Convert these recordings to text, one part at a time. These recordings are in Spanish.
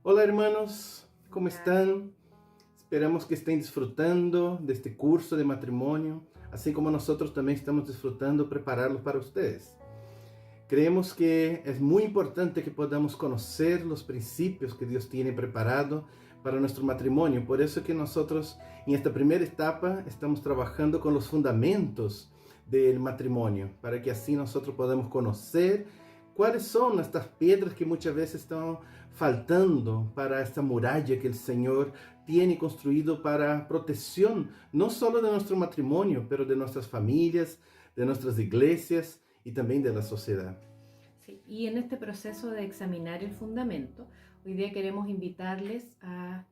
Hola hermanos, ¿cómo están? Esperamos que estén disfrutando de este curso de matrimonio, así como nosotros también estamos disfrutando prepararlo para ustedes. Creemos que es muy importante que podamos conocer los principios que Dios tiene preparado para nuestro matrimonio. Por eso que nosotros en esta primera etapa estamos trabajando con los fundamentos del matrimonio, para que así nosotros podamos conocer cuáles son estas piedras que muchas veces están faltando para esta muralla que el Señor tiene construido para protección, no solo de nuestro matrimonio, pero de nuestras familias, de nuestras iglesias y también de la sociedad. Sí, y en este proceso de examinar el fundamento, hoy día queremos invitarles a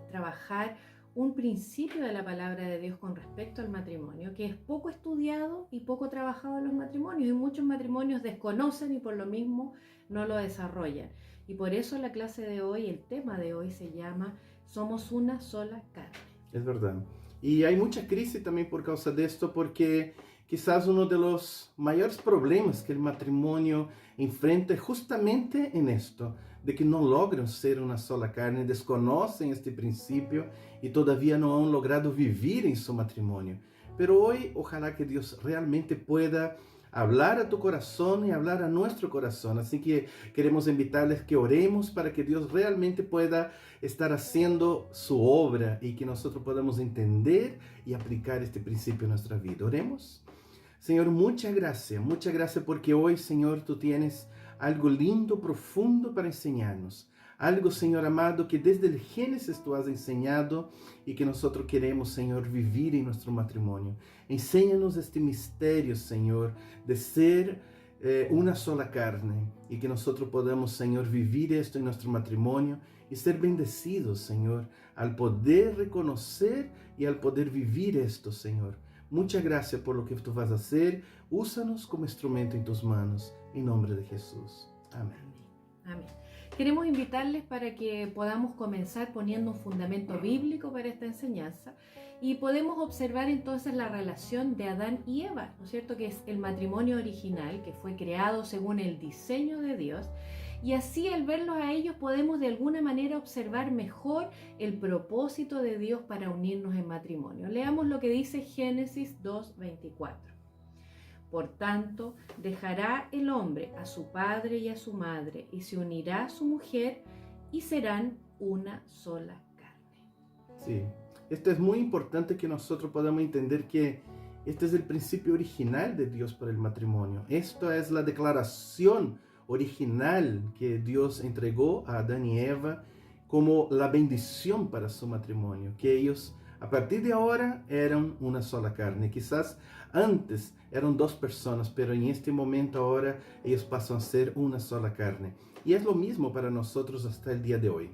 trabajar un principio de la palabra de Dios con respecto al matrimonio, que es poco estudiado y poco trabajado en los matrimonios, y muchos matrimonios desconocen y por lo mismo no lo desarrollan. Y por eso la clase de hoy, el tema de hoy se llama Somos una sola carne. Es verdad. Y hay mucha crisis también por causa de esto, porque quizás uno de los mayores problemas que el matrimonio enfrenta es justamente en esto, de que no logran ser una sola carne, desconocen este principio y todavía no han logrado vivir en su matrimonio. Pero hoy, ojalá que Dios realmente pueda hablar a tu corazón y hablar a nuestro corazón. Así que queremos invitarles que oremos para que Dios realmente pueda estar haciendo su obra y que nosotros podamos entender y aplicar este principio en nuestra vida. Oremos. Señor, muchas gracias porque hoy, Señor, tú tienes algo lindo, profundo para enseñarnos. Algo, Señor amado, que desde el Génesis tú has enseñado y que nosotros queremos, Señor, vivir en nuestro matrimonio. Enséñanos este misterio, Señor, de ser una sola carne y que nosotros podamos, Señor, vivir esto en nuestro matrimonio y ser bendecidos, Señor, al poder reconocer y al poder vivir esto, Señor. Muchas gracias por lo que tú vas a hacer. Úsanos como instrumento en tus manos. En nombre de Jesús. Amén. Amén. Queremos invitarles para que podamos comenzar poniendo un fundamento bíblico para esta enseñanza y podemos observar entonces la relación de Adán y Eva, ¿no es cierto? Que es el matrimonio original que fue creado según el diseño de Dios, y así al verlos a ellos podemos de alguna manera observar mejor el propósito de Dios para unirnos en matrimonio. Leamos lo que dice Génesis 2:24. Por tanto, dejará el hombre a su padre y a su madre, y se unirá a su mujer, y serán una sola carne. Sí, esto es muy importante que nosotros podamos entender que este es el principio original de Dios para el matrimonio. Esto es la declaración original que Dios entregó a Adán y Eva como la bendición para su matrimonio, que ellos a partir de ahora eran una sola carne. Quizás antes eran dos personas, pero en este momento ahora ellos pasan a ser una sola carne. Y es lo mismo para nosotros hasta el día de hoy.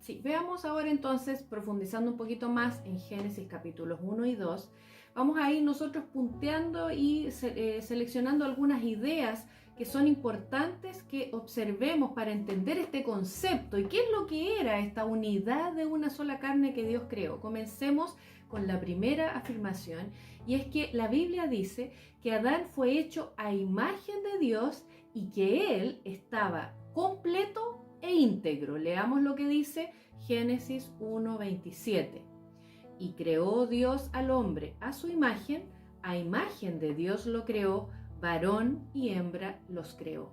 Sí, veamos ahora entonces, profundizando un poquito más en Génesis capítulos 1 y 2, vamos a ir nosotros punteando y seleccionando algunas ideas que son importantes que observemos para entender este concepto y qué es lo que era esta unidad de una sola carne que Dios creó. Comencemos con la primera afirmación, y es que la Biblia dice que Adán fue hecho a imagen de Dios y que él estaba completo e íntegro. Leamos lo que dice Génesis 1:27. Y creó Dios al hombre a su imagen, a imagen de Dios lo creó, varón y hembra los creó.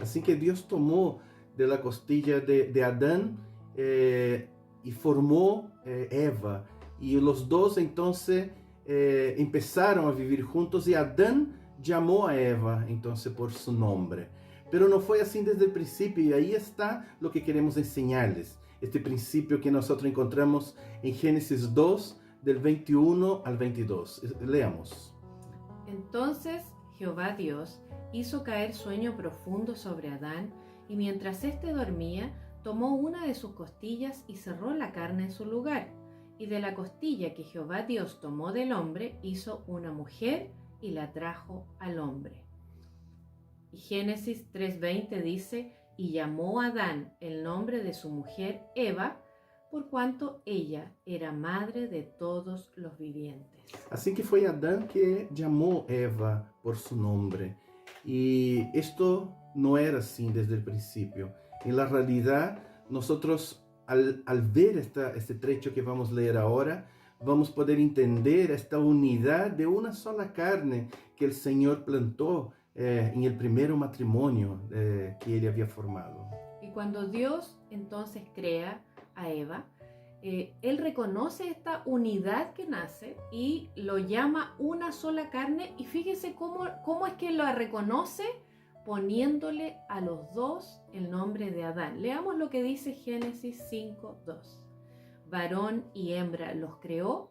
Así que Dios tomó de la costilla de Adán y formó Eva. Y los dos entonces empezaron a vivir juntos y Adán llamó a Eva entonces por su nombre. Pero no fue así desde el principio y ahí está lo que queremos enseñarles. Este principio que nosotros encontramos en Génesis 2 del 21 al 22. Leamos. Entonces Jehová Dios hizo caer sueño profundo sobre Adán, y mientras éste dormía, tomó una de sus costillas y cerró la carne en su lugar. Y de la costilla que Jehová Dios tomó del hombre, hizo una mujer y la trajo al hombre. Y Génesis 3:20 dice, y llamó a Adán el nombre de su mujer Eva, por cuanto ella era madre de todos los vivientes. Así que fue Adán que llamó a Eva por su nombre. Y esto no era así desde el principio. En la realidad, nosotros al ver este trecho que vamos a leer ahora, vamos a poder entender esta unidad de una sola carne que el Señor plantó en el primer matrimonio que Él había formado. Y cuando Dios entonces crea a Eva, Él reconoce esta unidad que nace y lo llama una sola carne. Y fíjese cómo es que lo reconoce, poniéndole a los dos el nombre de Adán. Leamos lo que dice Génesis 5:2. Varón y hembra los creó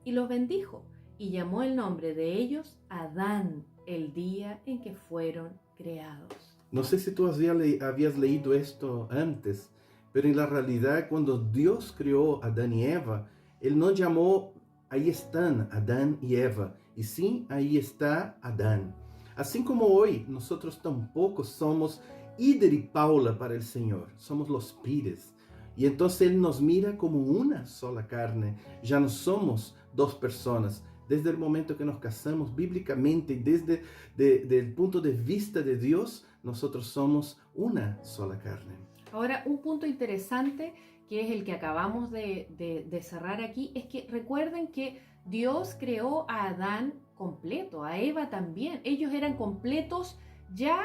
y los bendijo, y llamó el nombre de ellos Adán el día en que fueron creados. No sé si tú habías leído esto antes, pero en la realidad cuando Dios creó a Adán y Eva, Él no llamó ahí están Adán y Eva, y sí, ahí está Adán. Así como hoy nosotros tampoco somos Ider y Paula para el Señor, somos los Pires. Y entonces Él nos mira como una sola carne, ya no somos dos personas. Desde el momento que nos casamos bíblicamente y desde el punto de vista de Dios, nosotros somos una sola carne. Ahora, un punto interesante que es el que acabamos de cerrar aquí, es que recuerden que Dios creó a Adán completo, a Eva también. Ellos eran completos ya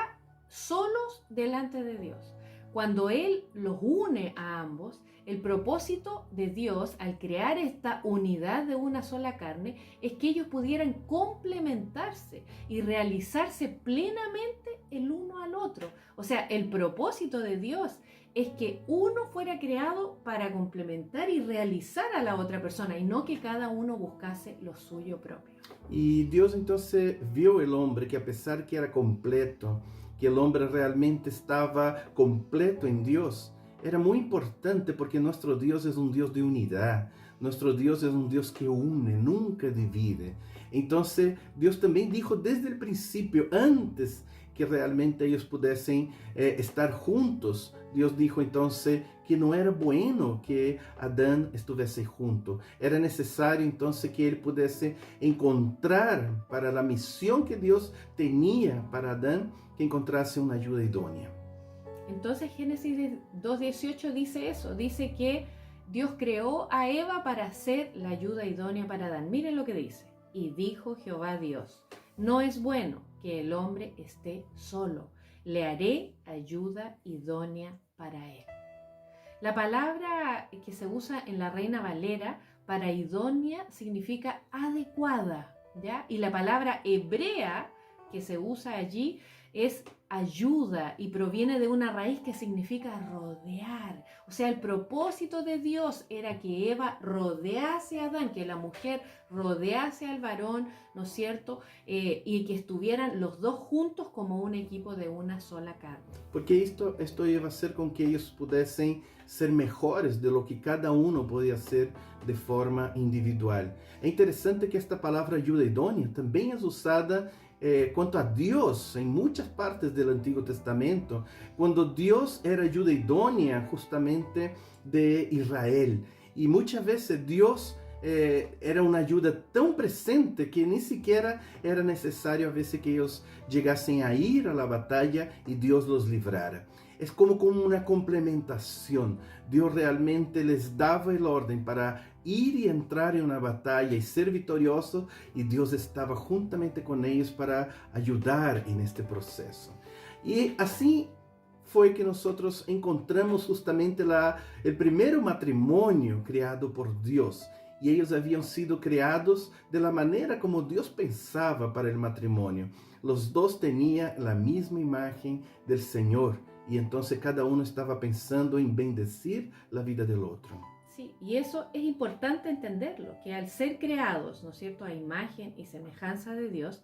solos delante de Dios. Cuando Él los une a ambos, el propósito de Dios al crear esta unidad de una sola carne es que ellos pudieran complementarse y realizarse plenamente el uno al otro. O sea, el propósito de Dios es que uno fuera creado para complementar y realizar a la otra persona y no que cada uno buscase lo suyo propio. Y Dios entonces vio el hombre que a pesar que era completo, que el hombre realmente estaba completo en Dios, era muy importante porque nuestro Dios es un Dios de unidad. Nuestro Dios es un Dios que une, nunca divide. Entonces Dios también dijo desde el principio, antes que realmente ellos pudiesen estar juntos, Dios dijo entonces que no era bueno que Adán estuviese junto. Era necesario entonces que él pudiese encontrar para la misión que Dios tenía para Adán, que encontrase una ayuda idónea. Entonces Génesis 2:18 dice eso, dice que Dios creó a Eva para ser la ayuda idónea para Adán. Miren lo que dice. Y dijo Jehová Dios, no es bueno que el hombre esté solo, le haré ayuda idónea para él. La palabra que se usa en la Reina Valera para idónea significa adecuada, ¿ya? Y la palabra hebrea que se usa allí es ayuda y proviene de una raíz que significa rodear. O sea, el propósito de Dios era que Eva rodease a Adán, que la mujer rodease al varón, ¿no es cierto? Y que estuvieran los dos juntos como un equipo de una sola carne. Porque esto iba a hacer con que ellos pudiesen ser mejores de lo que cada uno podía hacer de forma individual. Es interesante que esta palabra ayuda idónea también es usada quanto a Dios en muchas partes del Antiguo Testamento, cuando Dios era ayuda idónea justamente de Israel. Y muchas veces Dios era una ayuda tan presente que ni siquiera era necesario a veces que ellos llegasen a ir a la batalla y Dios los librara. Es como una complementación. Dios realmente les daba el orden para ir y entrar en una batalla y ser victorioso, y Dios estaba juntamente con ellos para ayudar en este proceso. Y así fue que nosotros encontramos justamente el primer matrimonio creado por Dios. Y ellos habían sido creados de la manera como Dios pensaba para el matrimonio. Los dos tenían la misma imagen del Señor. Y entonces cada uno estaba pensando en bendecir la vida del otro. Sí, y eso es importante entenderlo, que al ser creados, ¿no es cierto?, a imagen y semejanza de Dios,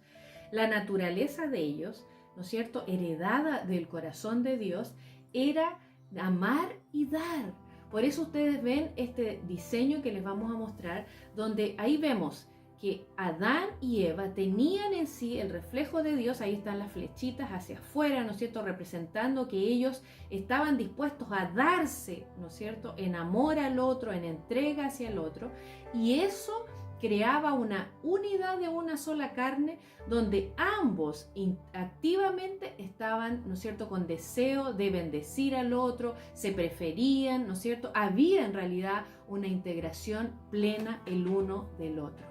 la naturaleza de ellos, ¿no es cierto?, heredada del corazón de Dios, era amar y dar. Por eso ustedes ven este diseño que les vamos a mostrar, donde ahí vemos que Adán y Eva tenían en sí el reflejo de Dios. Ahí están las flechitas hacia afuera, ¿no es cierto?, representando que ellos estaban dispuestos a darse, ¿no es cierto?, en amor al otro, en entrega hacia el otro, y eso creaba una unidad de una sola carne donde ambos activamente estaban, ¿no es cierto?, con deseo de bendecir al otro, se preferían, ¿no es cierto? Había en realidad una integración plena el uno del otro.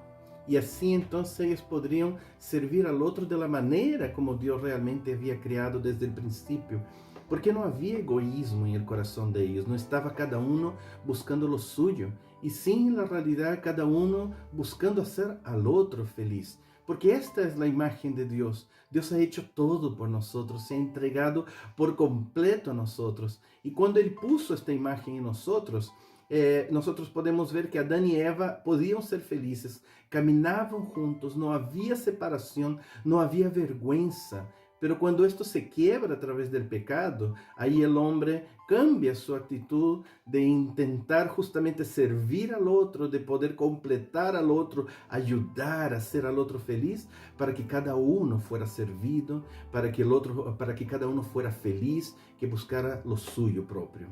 Y así entonces ellos podrían servir al otro de la manera como Dios realmente había creado desde el principio. Porque no había egoísmo en el corazón de ellos, no estaba cada uno buscando lo suyo, y sí, en la realidad, cada uno buscando hacer al otro feliz. Porque esta es la imagen de Dios. Dios ha hecho todo por nosotros, se ha entregado por completo a nosotros. Y cuando Él puso esta imagen en nosotros, nosotros podemos ver que Adán y Eva podían ser felices, caminaban juntos, no había separación, no había vergüenza. Pero cuando esto se quiebra a través del pecado, ahí el hombre cambia su actitud de intentar justamente servir al otro, de poder completar al otro, ayudar a hacer al otro feliz, para que cada uno fuera servido, para que cada uno fuera feliz, que buscara lo suyo propio.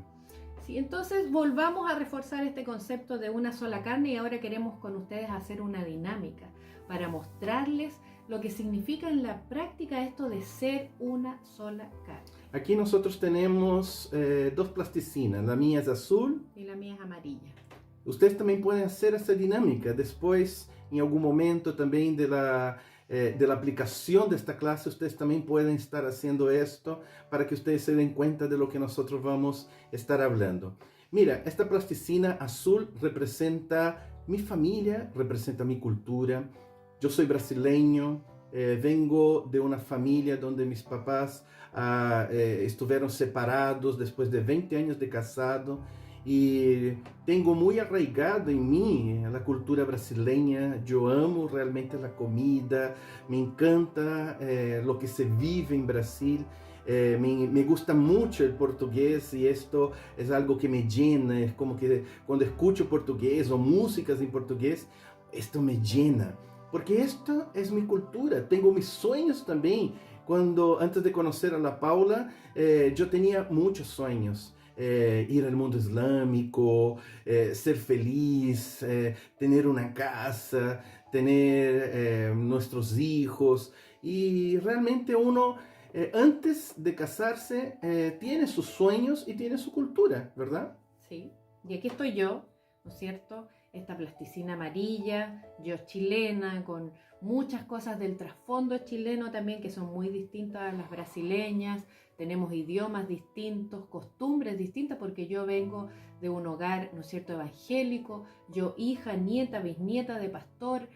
Sí, entonces volvamos a reforzar este concepto de una sola carne y ahora queremos con ustedes hacer una dinámica para mostrarles lo que significa en la práctica esto de ser una sola carne. Aquí nosotros tenemos dos plasticinas, la mía es azul y la mía es amarilla. Ustedes también pueden hacer esa dinámica. Después, en algún momento también de la aplicación de esta clase, ustedes también pueden estar haciendo esto para que ustedes se den cuenta de lo que nosotros vamos a estar hablando. Mira, esta plasticina azul representa mi familia, representa mi cultura. Yo soy brasileño, vengo de una familia donde mis papás estuvieron separados después de 20 años de casado. Y tengo muy arraigado en mí la cultura brasileña. Yo amo realmente la comida, me encanta lo que se vive en Brasil. Me gusta mucho el portugués y esto es algo que me llena. Es como que cuando escucho portugués o músicas en portugués, esto me llena. Porque esto es mi cultura. Tengo mis sueños también. Antes de conocer a la Paula, yo tenía muchos sueños. Ir al mundo islámico, ser feliz, tener una casa, tener nuestros hijos. Y realmente uno, antes de casarse, tiene sus sueños y tiene su cultura, ¿verdad? Sí, y aquí estoy yo, ¿no es cierto? Esta plasticina amarilla, yo chilena, con muchas cosas del trasfondo chileno también que son muy distintas a las brasileñas. Tenemos idiomas distintos, costumbres distintas, porque yo vengo de un hogar, ¿no es cierto?, evangélico, yo hija, nieta, bisnieta de pastor,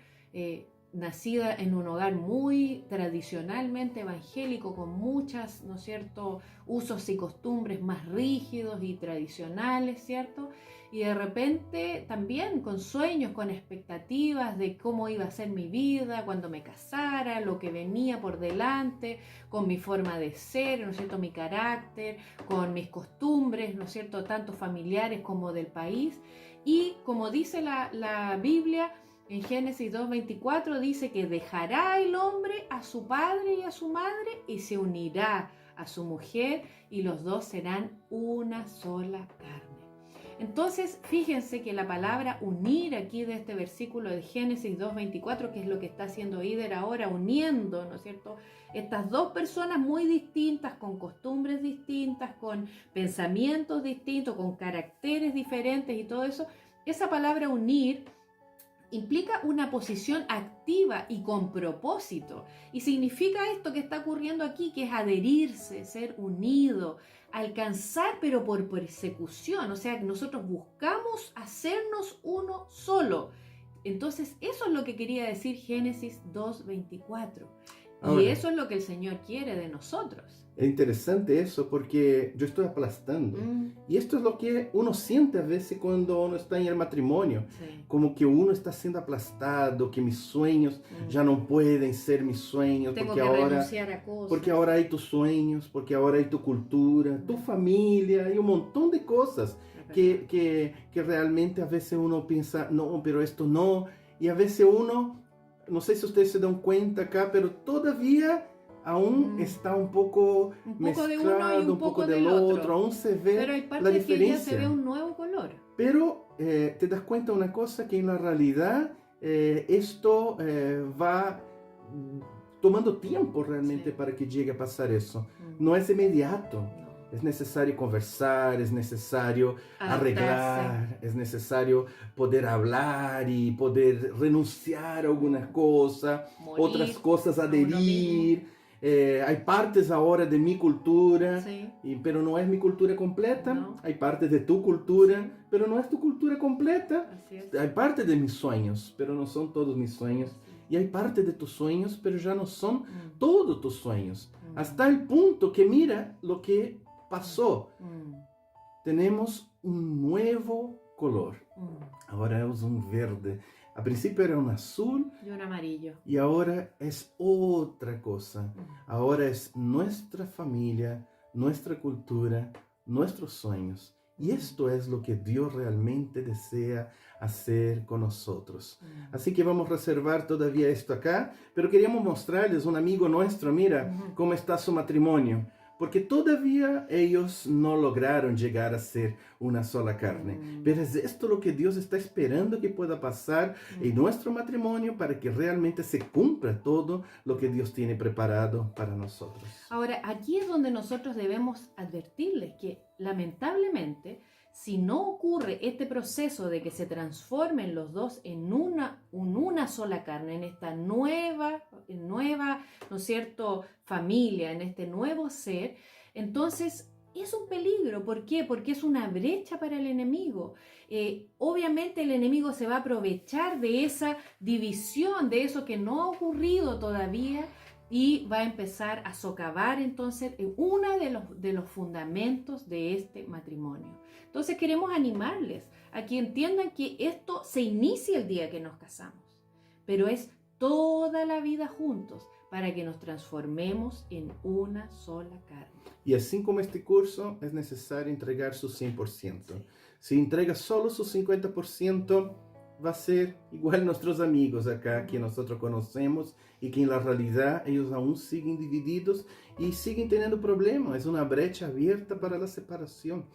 nacida en un hogar muy tradicionalmente evangélico, con muchas, ¿no es cierto?, usos y costumbres más rígidos y tradicionales, ¿cierto?, y de repente también con sueños, con expectativas de cómo iba a ser mi vida cuando me casara, lo que venía por delante, con mi forma de ser, ¿no es cierto?, mi carácter, con mis costumbres, ¿no es cierto?, tanto familiares como del país. Y como dice la Biblia, en Génesis 2:24 dice que dejará el hombre a su padre y a su madre y se unirá a su mujer y los dos serán una sola carne. Entonces, fíjense que la palabra unir aquí de este versículo de Génesis 2:24, que es lo que está haciendo Ider ahora, uniendo, ¿no es cierto?, estas dos personas muy distintas, con costumbres distintas, con pensamientos distintos, con caracteres diferentes y todo eso, esa palabra unir implica una posición activa y con propósito. Y significa esto que está ocurriendo aquí, que es adherirse, ser unido, alcanzar, pero por persecución. O sea, que nosotros buscamos hacernos uno solo. Entonces, eso es lo que quería decir Génesis 2:24. Y eso es lo que el Señor quiere de nosotros. Es interesante eso porque yo estoy aplastando. Y esto es lo que uno siente a veces cuando uno está en el matrimonio. Sí. Como que uno está siendo aplastado, que mis sueños ya no pueden ser mis sueños. Tengo porque que ahora, renunciar a cosas. Porque ahora hay tus sueños, porque ahora hay tu cultura, tu familia y un montón de cosas que realmente a veces uno piensa, no, pero esto no. Y a veces uno, no sé si ustedes se dan cuenta acá, pero todavía aún está un poco mezclado, de uno y un poco del otro. Aún se ve pero hay partes la diferencia. que ya se ve un nuevo color. Pero te das cuenta de una cosa, que en la realidad esto va tomando tiempo realmente Sí. para que llegue a pasar eso. No es inmediato. No. Es necesario conversar, es necesario arreglar, es necesario poder hablar y poder renunciar a algunas cosas, Morir otras cosas a uno adherir. Hay partes ahora de mi cultura, Sí. pero no es mi cultura completa. No. Hay partes de tu cultura, Sí. pero no es tu cultura completa. Así es. Hay parte de mis sueños, pero no son todos mis sueños. Y hay parte de tus sueños, pero ya no son Mm. todos tus sueños. Mm. Hasta el punto que mira lo que pasó. Mm. Tenemos un nuevo color. Mm. Ahora es un verde. Al principio era un azul Y un amarillo. y ahora es otra cosa. Mm. Ahora es nuestra familia, nuestra cultura, nuestros sueños. Y esto es lo que Dios realmente desea hacer con nosotros. Mm. Así que vamos a reservar todavía esto acá, pero queríamos mostrarles un amigo nuestro, mira Ujú. cómo está su matrimonio, porque todavía ellos no lograron llegar a ser una sola carne. Mm. Pero es esto lo que Dios está esperando que pueda pasar en nuestro matrimonio para que realmente se cumpla todo lo que Dios tiene preparado para nosotros. Ahora, aquí es donde nosotros debemos advertirles que lamentablemente, si no ocurre este proceso de que se transformen los dos en una sola carne, en esta nueva, ¿no es cierto?, familia, en este nuevo ser, entonces es un peligro. ¿Por qué? Porque es una brecha para el enemigo. Obviamente el enemigo se va a aprovechar de esa división, de eso que no ha ocurrido todavía, y va a empezar a socavar entonces uno de los fundamentos de este matrimonio. Entonces queremos animarles a que entiendan que esto se inicia el día que nos casamos, pero es toda la vida juntos para que nos transformemos en una sola carne. Y así como este curso, es necesario entregar su 100%. Sí. Si entrega solo su 50%, va a ser igual nuestros amigos acá que nosotros conocemos y que en la realidad ellos aún siguen divididos y siguen teniendo problemas. Es una brecha abierta para la separación.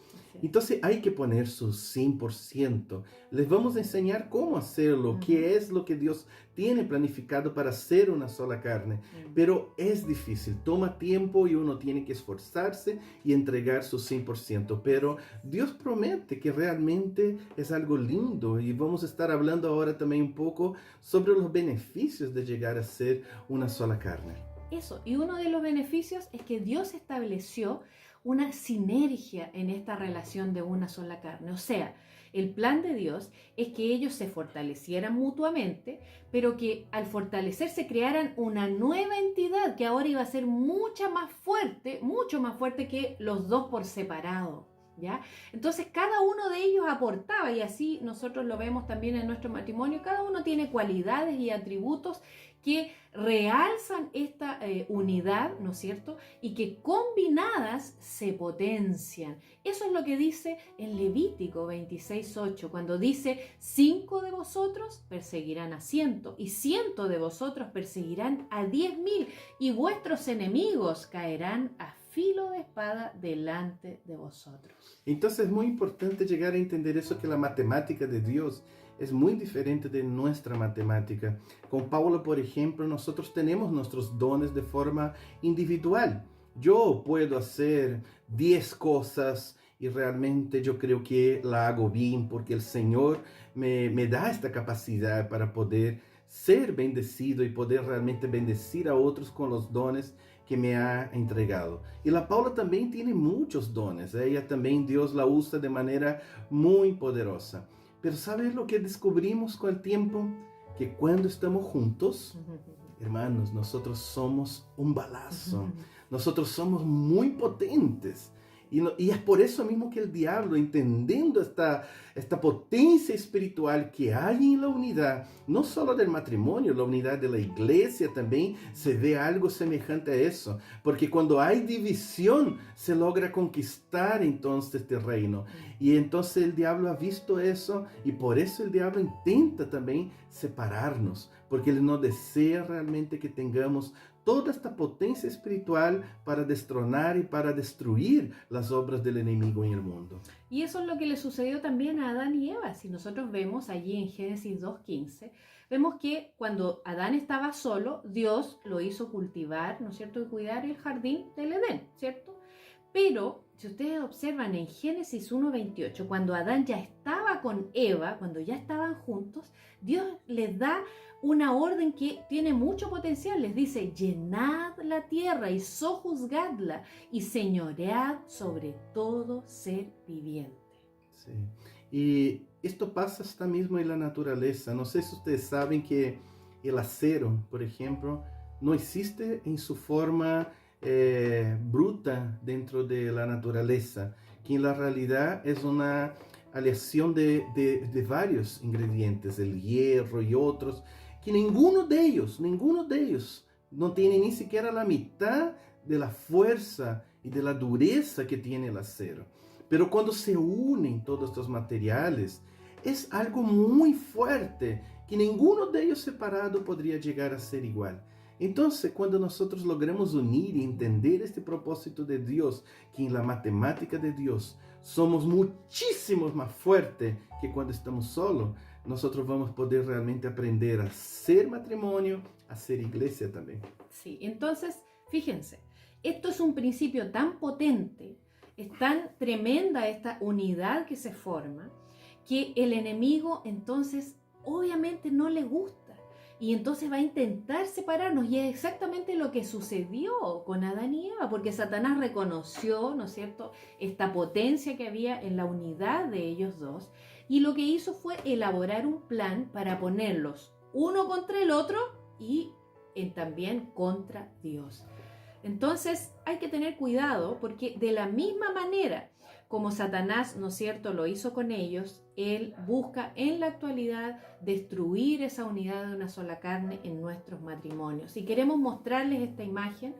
Entonces hay que poner su 100%. Les vamos a enseñar cómo hacerlo, qué es lo que Dios tiene planificado para ser una sola carne. Pero es difícil, toma tiempo y uno tiene que esforzarse y entregar su 100%. Pero Dios promete que realmente es algo lindo y vamos a estar hablando ahora también un poco sobre los beneficios de llegar a ser una sola carne. Eso, y uno de los beneficios es que Dios estableció una sinergia en esta relación de una sola carne. O sea, el plan de Dios es que ellos se fortalecieran mutuamente, pero que al fortalecerse crearan una nueva entidad que ahora iba a ser mucho más fuerte que los dos por separado. ¿Ya? Entonces cada uno de ellos aportaba, y así nosotros lo vemos también en nuestro matrimonio. Cada uno tiene cualidades y atributos que realzan esta unidad, ¿no es cierto? Y que combinadas se potencian. Eso es lo que dice en Levítico 26:8, cuando dice: 5 de vosotros perseguirán a 100, y 100 de vosotros perseguirán a 10,000, y vuestros enemigos caerán a filo de espada delante de vosotros. Entonces es muy importante llegar a entender eso, que la matemática de Dios es muy diferente de nuestra matemática. Con Paulo, por ejemplo, nosotros tenemos nuestros dones de forma individual. Yo puedo hacer 10 cosas y realmente yo creo que la hago bien porque el Señor me da esta capacidad para poder ser bendecido y poder realmente bendecir a otros con los dones que me ha entregado. Y la Paula también tiene muchos dones. Ella también, Dios la usa de manera muy poderosa. Pero ¿sabes lo que descubrimos con el tiempo? Que cuando estamos juntos, hermanos, nosotros somos un balazo. Nosotros somos muy potentes. Y es por eso mismo que el diablo, entendiendo esta potencia espiritual que hay en la unidad, no solo del matrimonio, la unidad de la iglesia también se ve algo semejante a eso. Porque cuando hay división, se logra conquistar entonces este reino. Y entonces el diablo ha visto eso y por eso el diablo intenta también separarnos. Porque él no desea realmente que tengamos toda esta potencia espiritual para destronar y para destruir las obras del enemigo en el mundo. Y eso es lo que le sucedió también a Adán y Eva. Si nosotros vemos allí en Génesis 2:15, vemos que cuando Adán estaba solo, Dios lo hizo cultivar, ¿no es cierto?, y cuidar el jardín del Edén, ¿cierto? Pero si ustedes observan en Génesis 1:28, cuando Adán ya estaba con Eva, cuando ya estaban juntos, Dios les da una orden que tiene mucho potencial. Les dice: llenad la tierra y sojuzgadla y señoread sobre todo ser viviente. Sí. Y esto pasa hasta mismo en la naturaleza. No sé si ustedes saben que el acero, por ejemplo, no existe en su forma bruta dentro de la naturaleza, que en la realidad es una aleación de varios ingredientes, el hierro y otros, que ninguno de ellos no tiene ni siquiera la mitad de la fuerza y de la dureza que tiene el acero. Pero cuando se unen todos estos materiales, es algo muy fuerte, que ninguno de ellos separado podría llegar a ser igual. Entonces, cuando nosotros logramos unir y entender este propósito de Dios, que en la matemática de Dios somos muchísimo más fuertes que cuando estamos solos, nosotros vamos a poder realmente aprender a ser matrimonio, a ser iglesia también. Sí, entonces, fíjense, esto es un principio tan potente, es tan tremenda esta unidad que se forma, que el enemigo entonces obviamente no le gusta. Y entonces va a intentar separarnos, y es exactamente lo que sucedió con Adán y Eva, porque Satanás reconoció, ¿no es cierto?, esta potencia que había en la unidad de ellos dos, y lo que hizo fue elaborar un plan para ponerlos uno contra el otro y también contra Dios. Entonces hay que tener cuidado, porque de la misma manera como Satanás, ¿no es cierto?, lo hizo con ellos, él busca en la actualidad destruir esa unidad de una sola carne en nuestros matrimonios. Si queremos mostrarles esta imagen,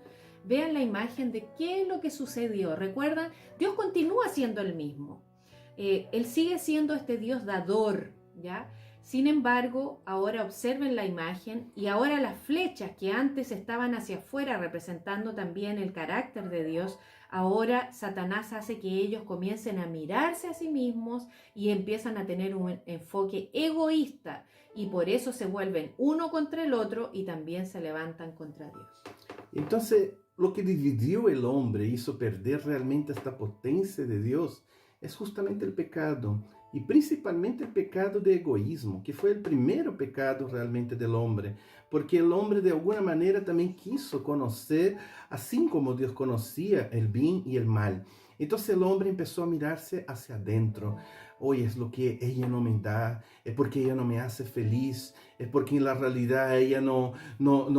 vean la imagen de qué es lo que sucedió. Recuerdan, Dios continúa siendo el mismo. Él sigue siendo este Dios dador, ¿ya? Sin embargo, ahora observen la imagen, y ahora las flechas que antes estaban hacia afuera representando también el carácter de Dios, ahora Satanás hace que ellos comiencen a mirarse a sí mismos y empiezan a tener un enfoque egoísta, y por eso se vuelven uno contra el otro y también se levantan contra Dios. Entonces, lo que dividió el hombre, hizo perder realmente esta potencia de Dios, es justamente el pecado. Y principalmente el pecado de egoísmo, que fue el primer pecado realmente del hombre, porque el hombre de alguna manera también quiso conocer, así como Dios conocía el bien y el mal. Entonces el hombre empezó a mirarse hacia adentro. Oye, es lo que ella no me da, es porque ella no me hace feliz, es porque en la realidad ella no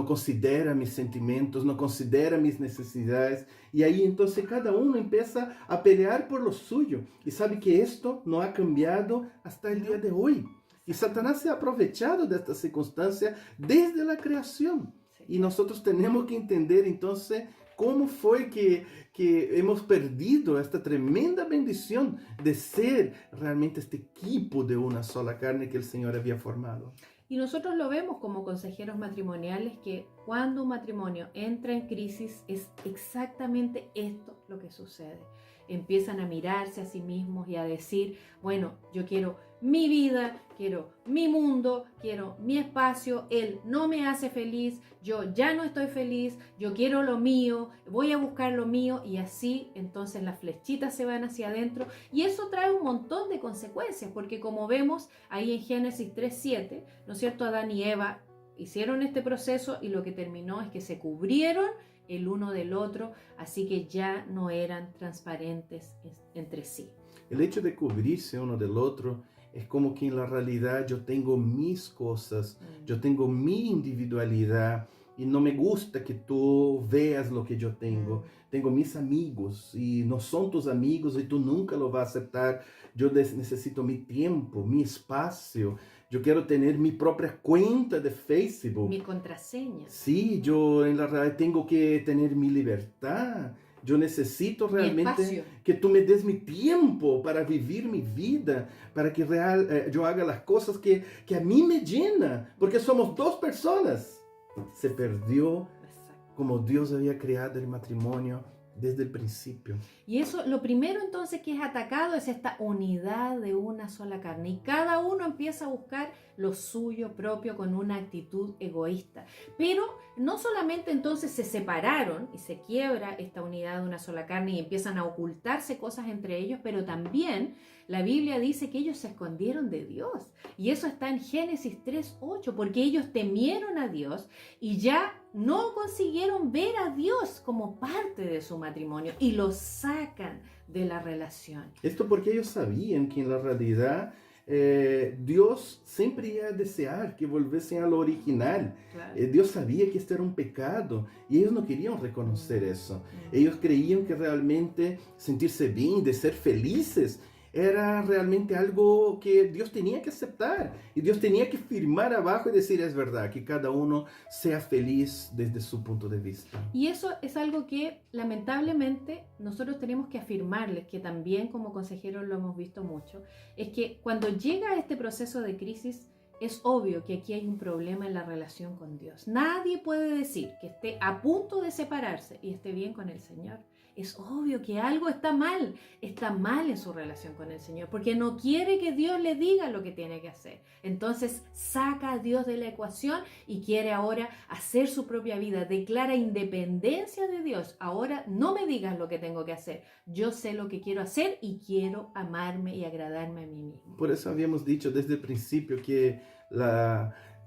considera mis sentimientos, no considera mis necesidades. Y ahí entonces cada uno empieza a pelear por lo suyo. Y sabe que esto no ha cambiado hasta el día de hoy. Y Satanás se ha aprovechado de esta circunstancia desde la creación. Y nosotros tenemos que entender entonces cómo fue que hemos perdido esta tremenda bendición de ser realmente este equipo de una sola carne que el Señor había formado. Y nosotros lo vemos como consejeros matrimoniales, que cuando un matrimonio entra en crisis es exactamente esto lo que sucede. Empiezan a mirarse a sí mismos y a decir: bueno, yo quiero mi vida, quiero mi mundo, quiero mi espacio, él no me hace feliz, yo ya no estoy feliz, yo quiero lo mío, voy a buscar lo mío, y así entonces las flechitas se van hacia adentro, y eso trae un montón de consecuencias, porque como vemos ahí en Génesis 3:7, ¿no es cierto?, Adán y Eva hicieron este proceso y lo que terminó es que se cubrieron el uno del otro, así que ya no eran transparentes entre sí. El hecho de cubrirse uno del otro es como que en la realidad yo tengo mis cosas, yo tengo mi individualidad y no me gusta que tú veas lo que yo tengo. Tengo mis amigos y no son tus amigos y tú nunca lo vas a aceptar. Yo necesito mi tiempo, mi espacio. Yo quiero tener mi propia cuenta de Facebook. Mi contraseña. Sí, yo en la realidad tengo que tener mi libertad. Yo necesito realmente que tú me des mi tiempo para vivir mi vida, para que yo haga las cosas que a mí me llenan, porque somos dos personas. Se perdió como Dios había creado el matrimonio desde el principio. Y eso, lo primero entonces que es atacado es esta unidad de una sola carne. Y cada uno empieza a buscar lo suyo propio con una actitud egoísta. Pero no solamente entonces se separaron y se quiebra esta unidad de una sola carne y empiezan a ocultarse cosas entre ellos, pero también la Biblia dice que ellos se escondieron de Dios. Y eso está en Génesis 3:8, porque ellos temieron a Dios y ya no consiguieron ver a Dios como parte de su matrimonio y lo sacan de la relación. Esto porque ellos sabían que en la realidad Dios siempre iba a desear que volviesen a lo original. Claro. Dios sabía que esto era un pecado y ellos no querían reconocer eso. Ellos creían que realmente sentirse bien, de ser felices, era realmente algo que Dios tenía que aceptar. Y Dios tenía que firmar abajo y decir, es verdad, que cada uno sea feliz desde su punto de vista. Y eso es algo que lamentablemente nosotros tenemos que afirmarles, que también como consejeros lo hemos visto mucho, es que cuando llega este proceso de crisis, es obvio que aquí hay un problema en la relación con Dios. Nadie puede decir que esté a punto de separarse y esté bien con el Señor. Es obvio que algo está mal en su relación con el Señor, porque no quiere que Dios le diga lo que tiene que hacer. Entonces saca a Dios de la ecuación y quiere ahora hacer su propia vida, declara independencia de Dios. Ahora no me digas lo que tengo que hacer, yo sé lo que quiero hacer y quiero amarme y agradarme a mí mismo. Por eso habíamos dicho desde el principio que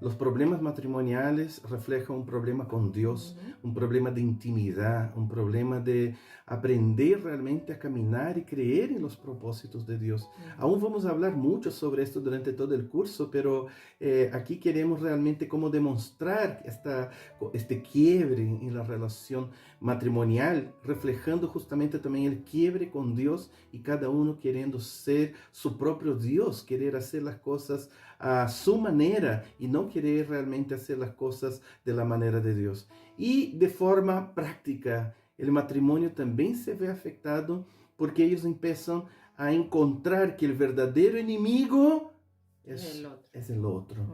los problemas matrimoniales reflejan un problema con Dios, un problema de intimidad, un problema de aprender realmente a caminar y creer en los propósitos de Dios. Aún vamos a hablar mucho sobre esto durante todo el curso, pero aquí queremos realmente cómo demostrar este quiebre en la relación matrimonial, reflejando justamente también el quiebre con Dios y cada uno queriendo ser su propio Dios, querer hacer las cosas a su manera y no querer realmente hacer las cosas de la manera de Dios. Y de forma práctica, el matrimonio también se ve afectado porque ellos empiezan a encontrar que el verdadero enemigo es el otro.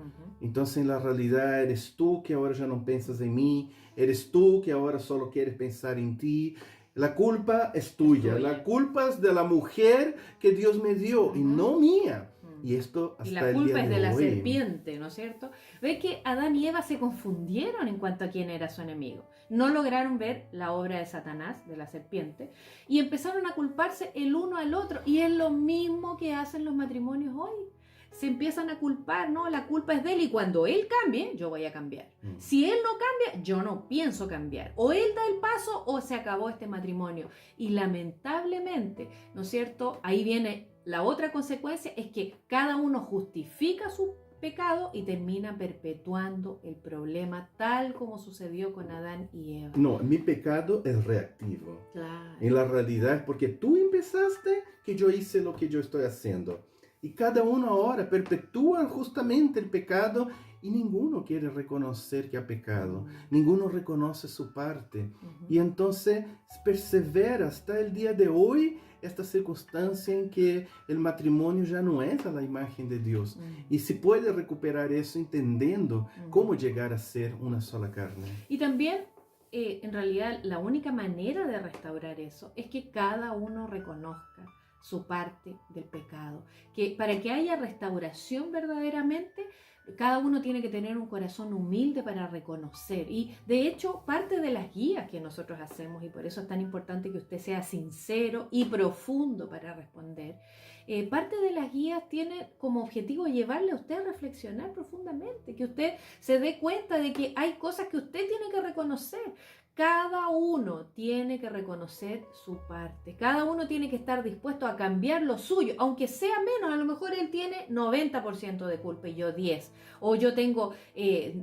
Entonces, en la realidad, eres tú que ahora ya no piensas en mí, eres tú que ahora solo quieres pensar en ti. La culpa es tuya, la culpa es de la mujer que Dios me dio y no mía. Y esto hasta y la culpa es de la hoy. serpiente, ¿no es cierto? Ve que Adán y Eva se confundieron en cuanto a quién era su enemigo. No lograron ver la obra de Satanás, de la serpiente, y empezaron a culparse el uno al otro. Y es lo mismo que hacen los matrimonios hoy. Se empiezan a culpar, ¿no? La culpa es de él y cuando él cambie, yo voy a cambiar. Si él no cambia, yo no pienso cambiar. O él da el paso o se acabó este matrimonio. Y lamentablemente, ¿no es cierto? Ahí viene la otra consecuencia, es que cada uno justifica su pecado y termina perpetuando el problema tal como sucedió con Adán y Eva. No, mi pecado es reactivo. Claro. En la realidad es porque tú empezaste que yo hice lo que yo estoy haciendo. Y cada uno ahora perpetúa justamente el pecado y ninguno quiere reconocer que ha pecado. Ninguno reconoce su parte. Y entonces persevera hasta el día de hoy esta circunstancia en que el matrimonio ya no es a la imagen de Dios. Y se puede recuperar eso entendiendo cómo llegar a ser una sola carne. Y también, en realidad, la única manera de restaurar eso es que cada uno reconozca su parte del pecado. Que para que haya restauración verdaderamente, cada uno tiene que tener un corazón humilde para reconocer. Y de hecho, parte de las guías que nosotros hacemos, y por eso es tan importante que usted sea sincero y profundo para responder, parte de las guías tiene como objetivo llevarle a usted a reflexionar profundamente, que usted se dé cuenta de que hay cosas que usted tiene que reconocer. Cada uno tiene que reconocer su parte, cada uno tiene que estar dispuesto a cambiar lo suyo, aunque sea menos. A lo mejor él tiene 90% de culpa y yo 10, o yo tengo,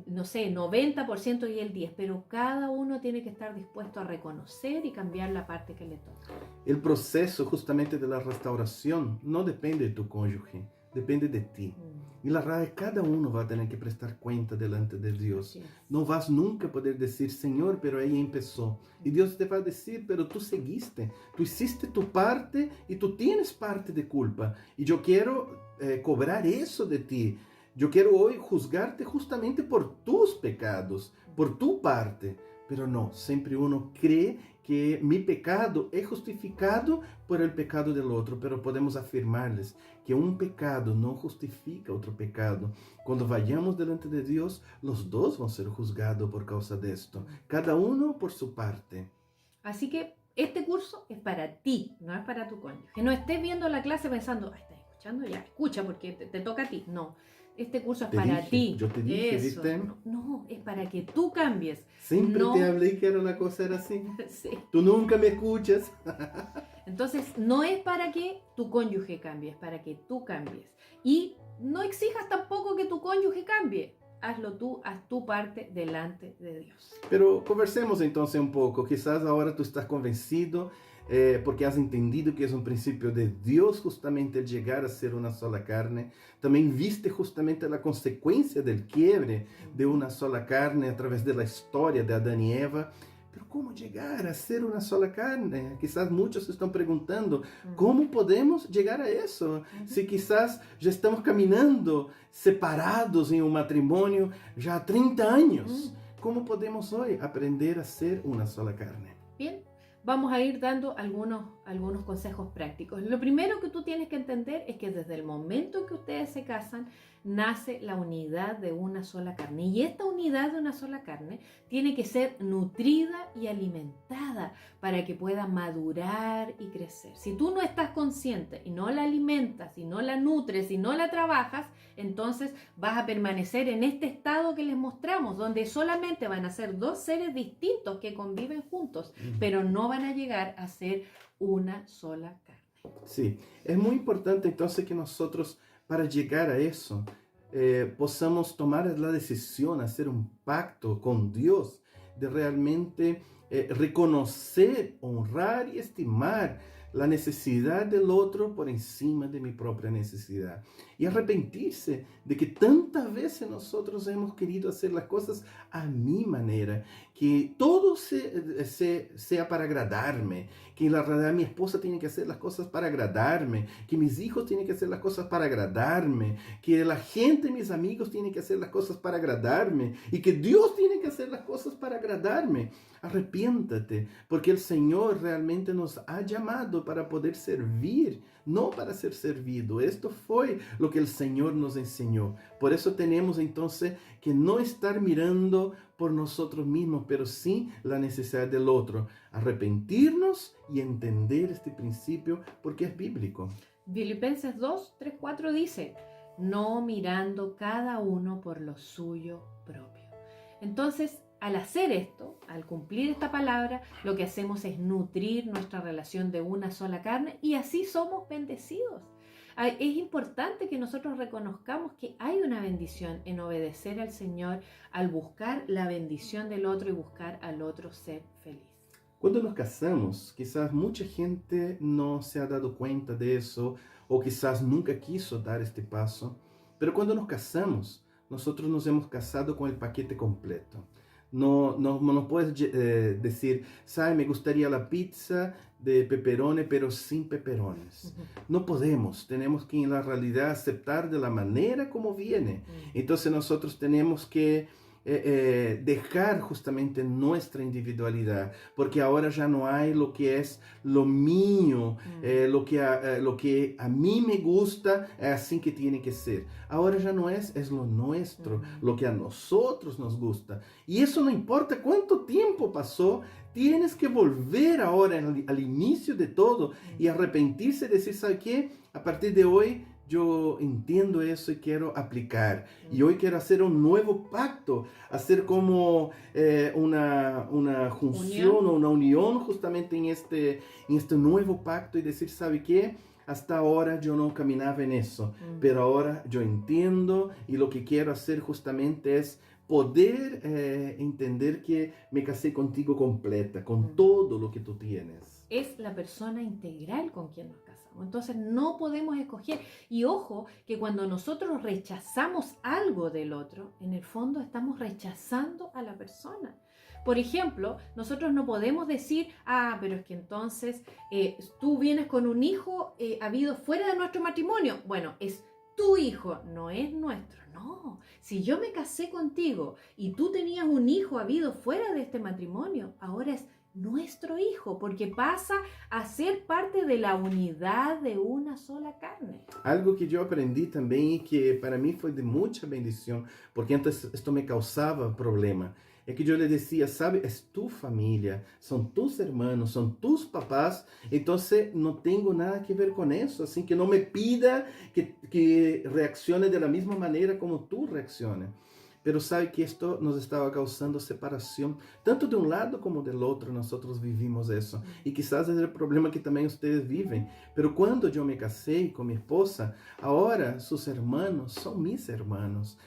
no sé, 90% y él 10, pero cada uno tiene que estar dispuesto a reconocer y cambiar la parte que le toca. El proceso justamente de la restauración no depende de tu cónyuge, depende de ti. Y la verdad es que cada uno va a tener que prestar cuenta delante de Dios. No vas nunca a poder decir, Señor, pero ahí empezó. Y Dios te va a decir, pero tú seguiste, tú hiciste tu parte y tú tienes parte de culpa. Y yo quiero cobrar eso de ti. Yo quiero hoy juzgarte justamente por tus pecados, por tu parte. Pero no, siempre uno cree que mi pecado es justificado por el pecado del otro, pero podemos afirmarles que un pecado no justifica otro pecado. Cuando vayamos delante de Dios, los dos van a ser juzgados por causa de esto, cada uno por su parte. Así que este curso es para ti, no es para tu cónyuge. No estés viendo la clase pensando, estás escuchando, ya, escucha porque te toca a ti. No, este curso es para ti. Yo te dije, eso, ¿viste? no, es para que tú cambies. Siempre no... te hablé que la cosa era así. Sí. Tú nunca me escuchas. Entonces, no es para que tu cónyuge cambie, es para que tú cambies. Y no exijas tampoco que tu cónyuge cambie. Hazlo tú, haz tu parte delante de Dios. Pero conversemos entonces un poco. Quizás ahora tú estás convencido porque has entendido que es un principio de Dios justamente el llegar a ser una sola carne. También viste justamente la consecuencia del quiebre de una sola carne a través de la historia de Adán y Eva. Pero ¿cómo llegar a ser una sola carne? Quizás muchos se están preguntando, ¿cómo podemos llegar a eso? Si quizás ya estamos caminando separados en un matrimonio ya há 30 años. ¿Cómo podemos hoy aprender a ser una sola carne? Bien, vamos a ir dando algunos consejos prácticos. Lo primero que tú tienes que entender es que desde el momento que ustedes se casan, nace la unidad de una sola carne. Y esta unidad de una sola carne tiene que ser nutrida y alimentada para que pueda madurar y crecer. Si tú no estás consciente y no la alimentas, y no la nutres, y no la trabajas, entonces vas a permanecer en este estado que les mostramos, donde solamente van a ser dos seres distintos que conviven juntos, pero no van a llegar a ser una sola carne. Sí, es muy importante entonces que nosotros, para llegar a eso, possamos tomar la decisión, hacer un pacto con Dios, de realmente reconocer, honrar y estimar la necesidad del otro por encima de mi propia necesidad. Y arrepentirse de que tantas veces nosotros hemos querido hacer las cosas a mi manera, que todo sea para agradarme, que en la realidad mi esposa tiene que hacer las cosas para agradarme, que mis hijos tienen que hacer las cosas para agradarme, que la gente, mis amigos, tienen que hacer las cosas para agradarme, y que Dios tiene que hacer las cosas para agradarme. Arrepiéntate, porque el Señor realmente nos ha llamado para poder servir, no para ser servido. Esto fue lo que el Señor nos enseñó. Por eso tenemos entonces que no estar mirando por nosotros mismos, pero sí la necesidad del otro. Arrepentirnos y entender este principio porque es bíblico. Filipenses 2, 3, 4 dice, no mirando cada uno por lo suyo propio. Entonces, al hacer esto, al cumplir esta palabra, lo que hacemos es nutrir nuestra relación de una sola carne y así somos bendecidos. Es importante que nosotros reconozcamos que hay una bendición en obedecer al Señor, al buscar la bendición del otro y buscar al otro ser feliz. Cuando nos casamos, quizás mucha gente no se ha dado cuenta de eso o quizás nunca quiso dar este paso, pero cuando nos casamos, nosotros nos hemos casado con el paquete completo. No puedes decir, ¿sabe? Me gustaría la pizza de pepperoni, pero sin pepperones. No podemos, tenemos que en la realidad aceptar de la manera como viene. Entonces nosotros tenemos que dejar justamente nuestra individualidad, porque ahora ya no hay lo que es lo mío, lo que a mí me gusta, es así que tiene que ser. Ahora ya no es lo nuestro, lo que a nosotros nos gusta. Y eso no importa cuánto tiempo pasó, tienes que volver ahora al inicio de todo y arrepentirse y decir, ¿sabe qué? A partir de hoy, yo entiendo eso y quiero aplicar. Y hoy quiero hacer un nuevo pacto, hacer como una junción o una unión justamente en este nuevo pacto y decir, ¿sabe qué? Hasta ahora yo no caminaba en eso, pero ahora yo entiendo y lo que quiero hacer justamente es poder entender que me casé contigo completa, con todo lo que tú tienes. Es la persona integral con quien nos casamos. Entonces no podemos escoger. Y ojo, que cuando nosotros rechazamos algo del otro, en el fondo estamos rechazando a la persona. Por ejemplo, nosotros no podemos decir, pero es que entonces tú vienes con un hijo habido fuera de nuestro matrimonio. Bueno, es tu hijo, no es nuestro. No, si yo me casé contigo y tú tenías un hijo habido fuera de este matrimonio, ahora es nuestro hijo, porque pasa a ser parte de la unidad de una sola carne. Algo que yo aprendí también y que para mí fue de mucha bendición, porque antes esto me causaba problema. Es que yo le decía, sabe, es tu familia, son tus hermanos, son tus papás, entonces no tengo nada que ver con eso, así que no me pida que reaccione de la misma manera como tú reaccionas. Pero sabe que esto nos estaba causando separación, tanto de un lado como del otro, nosotros vivimos eso. Y quizás es el problema que también ustedes viven. Pero cuando yo me casé con mi esposa, ahora sus hermanos son mis hermanos.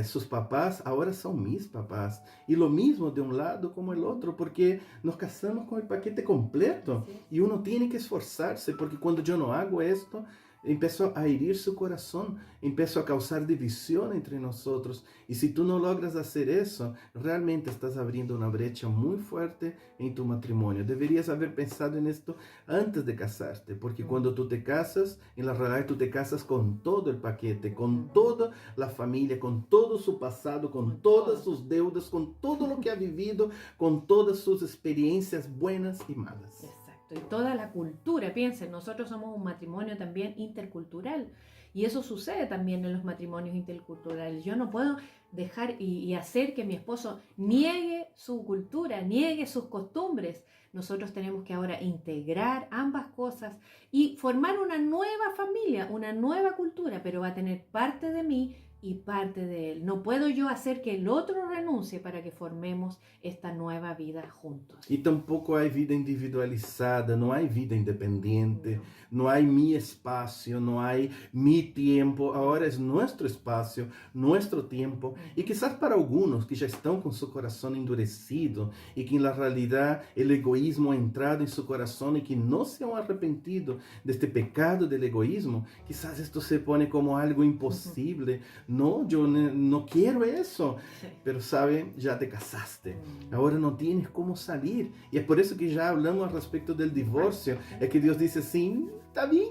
Sus papás ahora son mis papás. Y lo mismo de un lado como el otro, porque nos casamos con el paquete completo. Y uno tiene que esforzarse, porque cuando yo no hago esto, empezó a herir su corazón, empezó a causar división entre nosotros. Y si tú no logras hacer eso, realmente estás abriendo una brecha muy fuerte en tu matrimonio. Deberías haber pensado en esto antes de casarte, porque cuando tú te casas, en la realidad tú te casas con todo el paquete, con toda la familia, con todo su pasado, con todas sus deudas, con todo lo que ha vivido, con todas sus experiencias buenas y malas. Y toda la cultura, piensen, nosotros somos un matrimonio también intercultural y eso sucede también en los matrimonios interculturales. Yo no puedo dejar y hacer que mi esposo niegue su cultura, niegue sus costumbres. Nosotros tenemos que ahora integrar ambas cosas y formar una nueva familia, una nueva cultura, pero va a tener parte de mí y parte de él. No puedo yo hacer que el otro renuncie para que formemos esta nueva vida juntos. Y tampoco hay vida individualizada, no hay vida independiente, no hay mi espacio, no hay mi tiempo. Ahora es nuestro espacio, nuestro tiempo. Y quizás para algunos que ya están con su corazón endurecido y que en la realidad el egoísmo ha entrado en su corazón y que no se han arrepentido de este pecado del egoísmo, quizás esto se pone como algo imposible. No, yo no quiero eso. Pero sabe, ya te casaste. Ahora no tienes cómo salir. Y es por eso que ya hablamos al respecto del divorcio. Es que Dios dice así, está bien,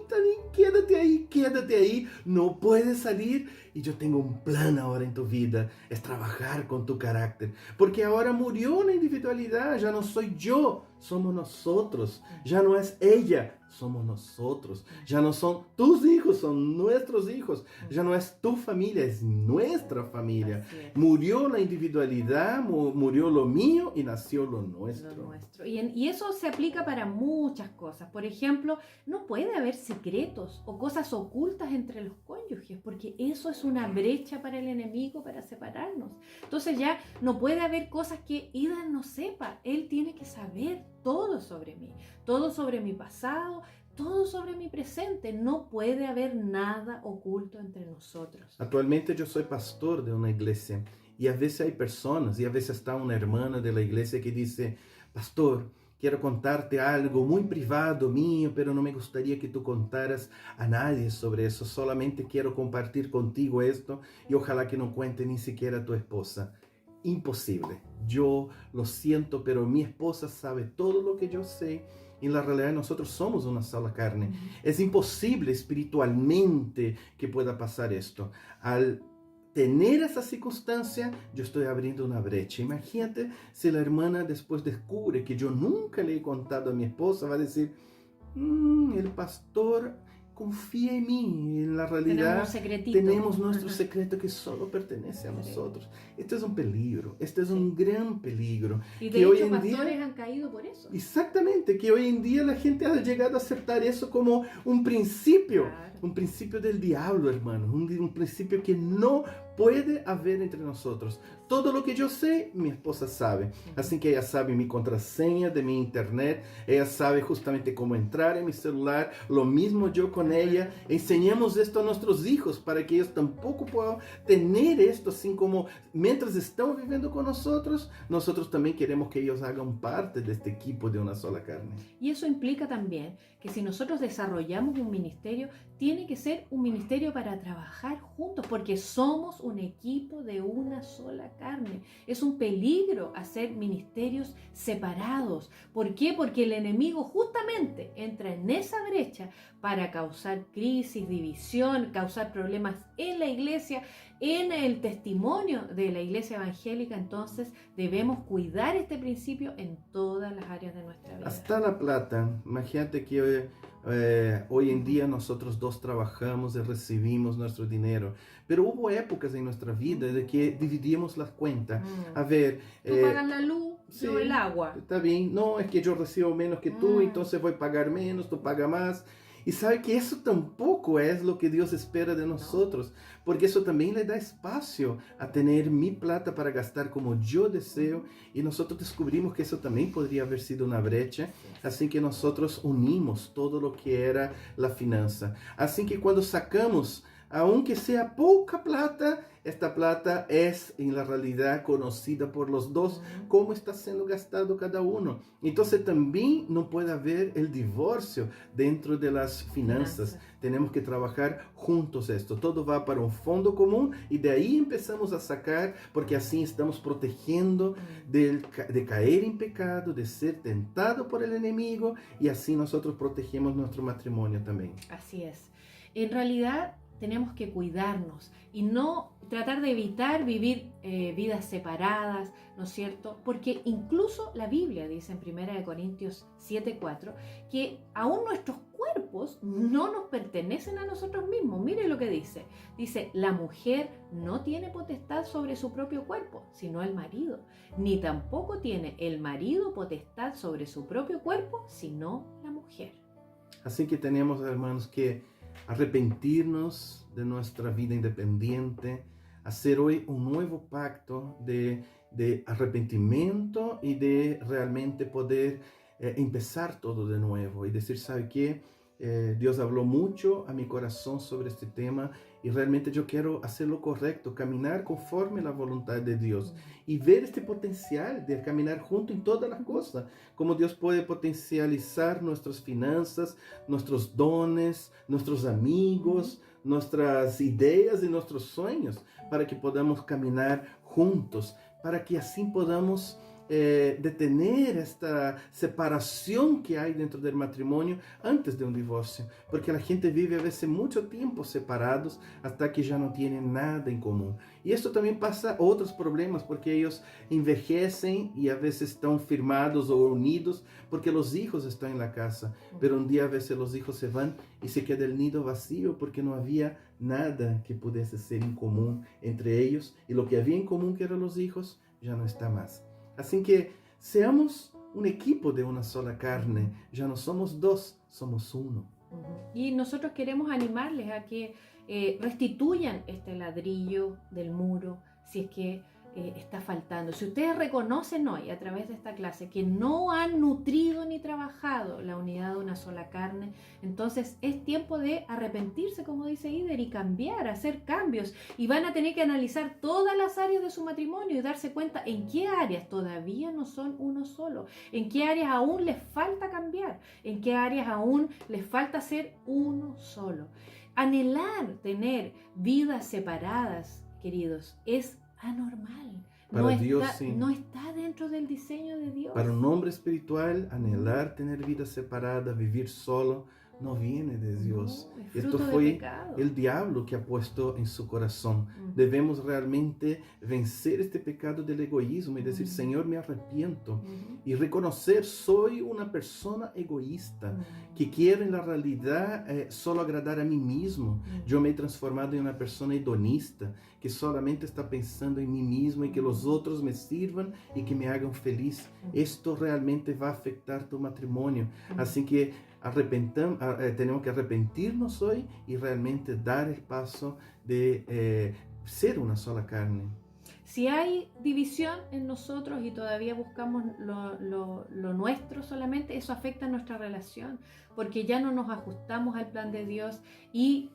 quédate ahí. No puedes salir. Y yo tengo un plan ahora en tu vida. Es trabajar con tu carácter. Porque ahora murió la individualidad. Ya no soy yo, somos nosotros. Ya no es ella, somos nosotros. Ya no son tus hijos, son nuestros hijos. Ya no es tu familia, es nuestra familia. Murió la individualidad, murió lo mío y nació lo nuestro. Y eso se aplica para muchas cosas. Por ejemplo, no puede haber secretos o cosas ocultas entre los cónyuges, porque eso es una brecha para el enemigo para separarnos. Entonces ya no puede haber cosas que Idan no sepa. Él tiene que saber todo sobre mí, todo sobre mi pasado, todo sobre mi presente. No puede haber nada oculto entre nosotros. Actualmente yo soy pastor de una iglesia y a veces hay personas y a veces está una hermana de la iglesia que dice, pastor, quiero contarte algo muy privado mío, pero no me gustaría que tú contaras a nadie sobre eso. Solamente quiero compartir contigo esto y ojalá que no cuente ni siquiera a tu esposa. Imposible. Yo lo siento, pero mi esposa sabe todo lo que yo sé. En la realidad nosotros somos una sola carne. Es imposible espiritualmente que pueda pasar esto. Al tener esa circunstancia, yo estoy abriendo una brecha. Imagínate si la hermana después descubre que yo nunca le he contado a mi esposa, va a decir, el pastor confía en mí. En la realidad tenemos nuestro secreto que solo pertenece a nosotros. Este es un peligro, este es un gran peligro. Y de hecho pastores han caído por eso. Exactamente, que hoy en día la gente ha llegado a aceptar eso como un principio. Claro. Un principio del diablo, hermano. Un principio que no puede haber entre nosotros. Todo lo que yo sé, mi esposa sabe. Así que ella sabe mi contraseña de mi internet. Ella sabe justamente cómo entrar en mi celular. Lo mismo yo con ella. Enseñamos esto a nuestros hijos para que ellos tampoco puedan tener esto así como mientras están viviendo con nosotros. Nosotros también queremos que ellos hagan parte de este equipo de una sola carne. Y eso implica también que si nosotros desarrollamos un ministerio, tiene que ser un ministerio para trabajar juntos, porque somos un equipo de una sola carne. Es un peligro hacer ministerios separados. ¿Por qué? Porque el enemigo justamente entra en esa brecha para causar crisis, división, causar problemas en la iglesia, en el testimonio de la iglesia evangélica. Entonces debemos cuidar este principio en todas las áreas de nuestra vida. Hasta la plata. Imagínate que hoy en día nosotros dos trabajamos y recibimos nuestro dinero, pero hubo épocas en nuestra vida de que dividíamos las cuentas. A ver, tú pagas la luz, sí, yo el agua. Está bien, no, es que yo recibo menos que tú, entonces voy a pagar menos, tú pagas más. Y sabe que eso tampoco es lo que Dios espera de nosotros, porque eso también le da espacio a tener mi plata para gastar como yo deseo, y nosotros descubrimos que eso también podría haber sido una brecha, así que nosotros unimos todo lo que era la finanza. Así que cuando sacamos, aunque sea poca plata, esta plata es en la realidad conocida por los dos, cómo está siendo gastado cada uno. Entonces también no puede haber el divorcio dentro de las finanzas. Tenemos que trabajar juntos esto. Todo va para un fondo común y de ahí empezamos a sacar, porque así estamos protegiendo de caer en pecado, de ser tentado por el enemigo, y así nosotros protegemos nuestro matrimonio también. Así es. En realidad tenemos que cuidarnos y no tratar de evitar vivir vidas separadas, ¿no es cierto? Porque incluso la Biblia dice en 1 Corintios 7:4 que aún nuestros cuerpos no nos pertenecen a nosotros mismos. Mire lo que dice. Dice, la mujer no tiene potestad sobre su propio cuerpo, sino el marido. Ni tampoco tiene el marido potestad sobre su propio cuerpo, sino la mujer. Así que tenemos, hermanos, que arrepentirnos de nuestra vida independiente, hacer hoy un nuevo pacto de arrepentimiento y de realmente poder empezar todo de nuevo y decir, ¿sabe qué? Dios habló mucho a mi corazón sobre este tema y realmente yo quiero hacer lo correcto, caminar conforme la voluntad de Dios y ver este potencial de caminar junto en todas las cosas, como Dios puede potencializar nuestras finanzas, nuestros dones, nuestros amigos, nuestras ideas y nuestros sueños, para que podamos caminar juntos, para que así podamos detener esta separación que hay dentro del matrimonio antes de un divorcio, porque la gente vive a veces mucho tiempo separados hasta que ya no tienen nada en común. Y esto también pasa otros problemas, porque ellos envejecen y a veces están firmados o unidos porque los hijos están en la casa, pero un día a veces los hijos se van y se queda el nido vacío porque no había nada que pudiese ser en común entre ellos, y lo que había en común, que eran los hijos, ya no está más. Así que seamos un equipo de una sola carne. Ya no somos dos, somos uno. Y nosotros queremos animarles a que restituyan este ladrillo del muro, si es que está faltando. Si ustedes reconocen hoy a través de esta clase que no han nutrido ni trabajado la unidad de una sola carne, entonces es tiempo de arrepentirse, como dice Ider, y cambiar, hacer cambios, y van a tener que analizar todas las áreas de su matrimonio y darse cuenta en qué áreas todavía no son uno solo, en qué áreas aún les falta cambiar, en qué áreas aún les falta ser uno solo. Anhelar tener vidas separadas, queridos, es anormal. Para Dios, sí. No está dentro del diseño de Dios. Para un hombre espiritual, anhelar tener vida separada, vivir solo, no viene de Dios. No, Esto fue el diablo que ha puesto en su corazón. Debemos realmente vencer este pecado del egoísmo y decir, Señor, me arrepiento. Y reconocer, soy una persona egoísta que quiere en la realidad solo agradar a mí mismo. Yo me he transformado en una persona hedonista que solamente está pensando en mí mismo y que los otros me sirvan y que me hagan feliz. Esto realmente va a afectar tu matrimonio. Así que tenemos que arrepentirnos hoy y realmente dar el paso de ser una sola carne. Si hay división en nosotros y todavía buscamos lo nuestro solamente, eso afecta a nuestra relación, porque ya no nos ajustamos al plan de Dios y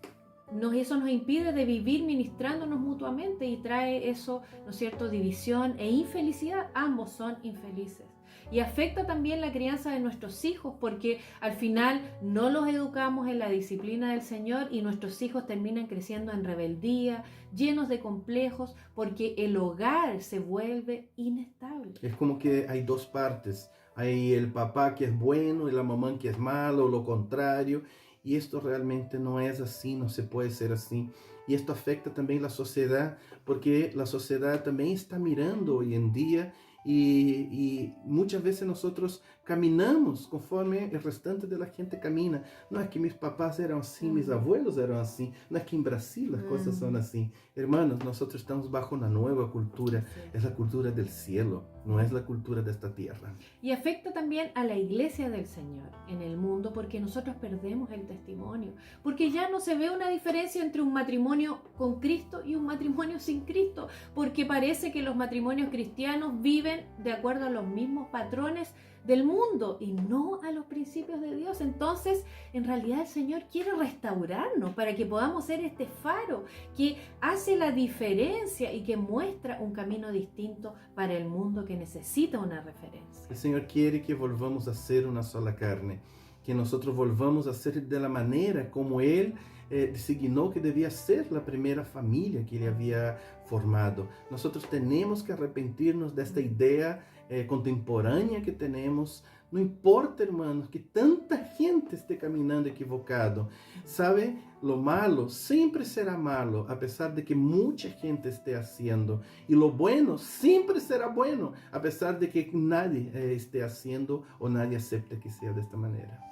eso nos impide de vivir ministrándonos mutuamente, y trae eso, ¿no es cierto?, división e infelicidad. Ambos son infelices. y afecta también la crianza de nuestros hijos, porque al final no los educamos en la disciplina del Señor y nuestros hijos terminan creciendo en rebeldía, llenos de complejos, porque el hogar se vuelve inestable. Es como que hay dos partes. Hay el papá que es bueno y la mamá que es malo, o lo contrario. Y esto realmente no es así, no se puede ser así. Y esto afecta también la sociedad, porque la sociedad también está mirando hoy en día y muchas veces nosotros caminamos conforme el restante de la gente camina. No es que mis papás eran así, mis abuelos eran así, no es que en Brasil las cosas son así. Hermanos, nosotros estamos bajo una nueva cultura, es la cultura del cielo, no es la cultura de esta tierra. Y afecta también a la iglesia del Señor en el mundo, porque nosotros perdemos el testimonio, porque ya no se ve una diferencia entre un matrimonio con Cristo y un matrimonio sin Cristo, porque parece que los matrimonios cristianos viven de acuerdo a los mismos patrones del mundo y no a los principios de Dios. Entonces, en realidad el Señor quiere restaurarnos para que podamos ser este faro que hace la diferencia y que muestra un camino distinto para el mundo que necesita una referencia. El Señor quiere que volvamos a ser una sola carne, que nosotros volvamos a ser de la manera como Él designó que debía ser la primera familia que Él había formado. Nosotros tenemos que arrepentirnos de esta idea contemporânea que tenemos. No importa, hermanos, que tanta gente esté caminando equivocado. ¿Sabe? Lo malo siempre será malo, a pesar de que mucha gente esté haciendo. Y lo bueno siempre será bueno, a pesar de que nadie esté haciendo o nadie acepte que sea de esta manera.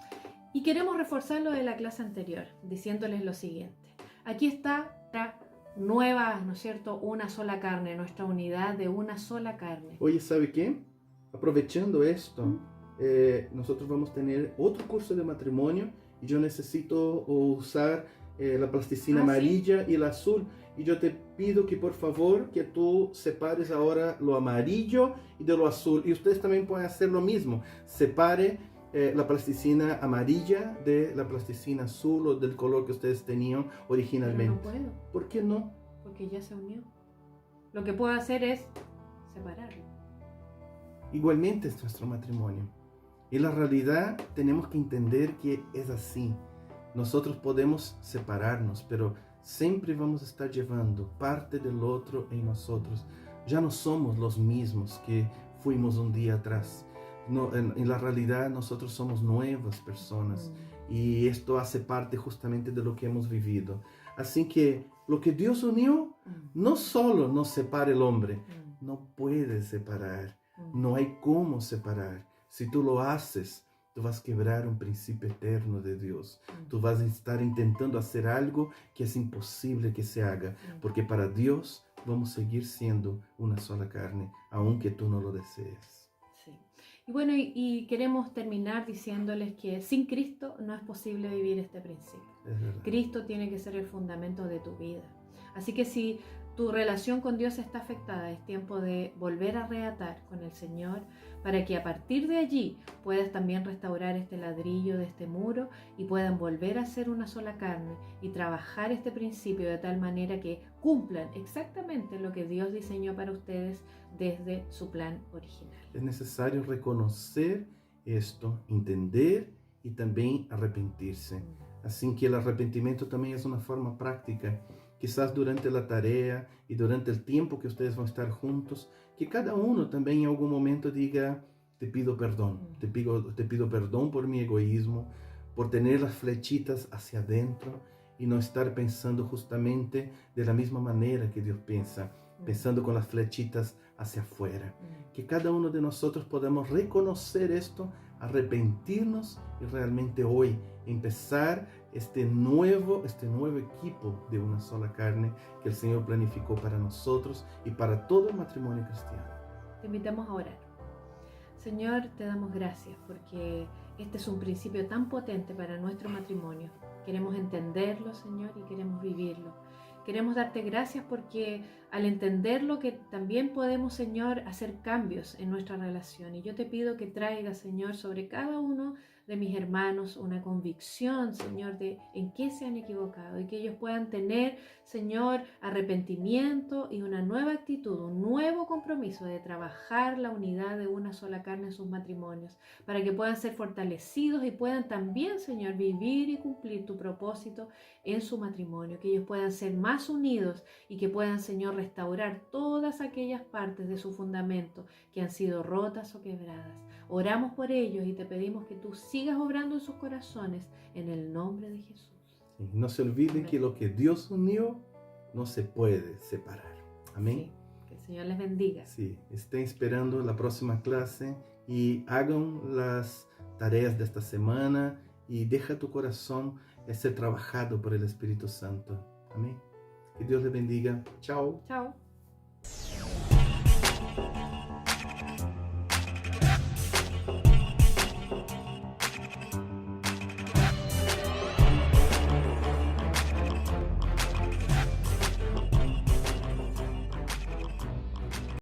Y queremos reforzar lo de la clase anterior, diciéndoles lo siguiente. Aquí está la nueva, ¿no es cierto?, una sola carne, nuestra unidad de una sola carne. Oye, ¿sabe qué? Aprovechando esto, nosotros vamos a tener otro curso de matrimonio y yo necesito usar la plasticina amarilla y la azul. Y yo te pido que por favor que tú separes ahora lo amarillo y de lo azul. Y ustedes también pueden hacer lo mismo. Separe la plasticina amarilla de la plasticina azul o del color que ustedes tenían originalmente. Pero no puedo. ¿Por qué no? Porque ya se unió. Lo que puedo hacer es separarlo. Igualmente es nuestro matrimonio. Y la realidad tenemos que entender que es así. Nosotros podemos separarnos, pero siempre vamos a estar llevando parte del otro en nosotros. Ya no somos los mismos que fuimos un día atrás. No, en la realidad nosotros somos nuevas personas y esto hace parte justamente de lo que hemos vivido. Así que lo que Dios unió, no solo nos separa el hombre, no puede separar, no hay cómo separar. Si tú lo haces, tú vas a quebrar un principio eterno de Dios. Tú vas a estar intentando hacer algo que es imposible que se haga, porque para Dios vamos a seguir siendo una sola carne, aunque tú no lo desees. Y bueno, y queremos terminar diciéndoles que sin Cristo no es posible vivir este principio. Cristo tiene que ser el fundamento de tu vida. Así que si tu relación con Dios está afectada, es tiempo de volver a reatar con el Señor para que a partir de allí puedas también restaurar este ladrillo de este muro y puedan volver a ser una sola carne y trabajar este principio de tal manera que cumplan exactamente lo que Dios diseñó para ustedes desde su plan original. Es necesario reconocer esto, entender y también arrepentirse. Así que el arrepentimiento también es una forma práctica. Quizás durante la tarea y durante el tiempo que ustedes van a estar juntos, que cada uno también en algún momento diga, te pido perdón, te pido perdón por mi egoísmo, por tener las flechitas hacia adentro y no estar pensando justamente de la misma manera que Dios piensa, pensando con las flechitas hacia afuera. Que cada uno de nosotros podamos reconocer esto, arrepentirnos y realmente hoy empezar este nuevo equipo de una sola carne que el Señor planificó para nosotros y para todo el matrimonio cristiano. Te invitamos a orar. Señor, te damos gracias porque este es un principio tan potente para nuestro matrimonio. Queremos entenderlo, Señor, y queremos vivirlo. Queremos darte gracias porque al entenderlo que también podemos, Señor, hacer cambios en nuestra relación. Y yo te pido que traigas, Señor, sobre cada uno de mis hermanos una convicción, Señor, de en qué se han equivocado y que ellos puedan tener, Señor, arrepentimiento y una nueva actitud, un nuevo compromiso de trabajar la unidad de una sola carne en sus matrimonios, para que puedan ser fortalecidos y puedan también, Señor, vivir y cumplir tu propósito en su matrimonio, que ellos puedan ser más unidos y que puedan, Señor, restaurar todas aquellas partes de su fundamento que han sido rotas o quebradas. Oramos por ellos y te pedimos que tú sigas obrando en sus corazones en el nombre de Jesús. Sí, no se olviden Amén. que lo que Dios unió no se puede separar. Amén. Sí, que el Señor les bendiga. Sí, estén esperando la próxima clase y hagan las tareas de esta semana y deja tu corazón ser trabajado por el Espíritu Santo. Amén. Que Dios les bendiga. Chao. Chao.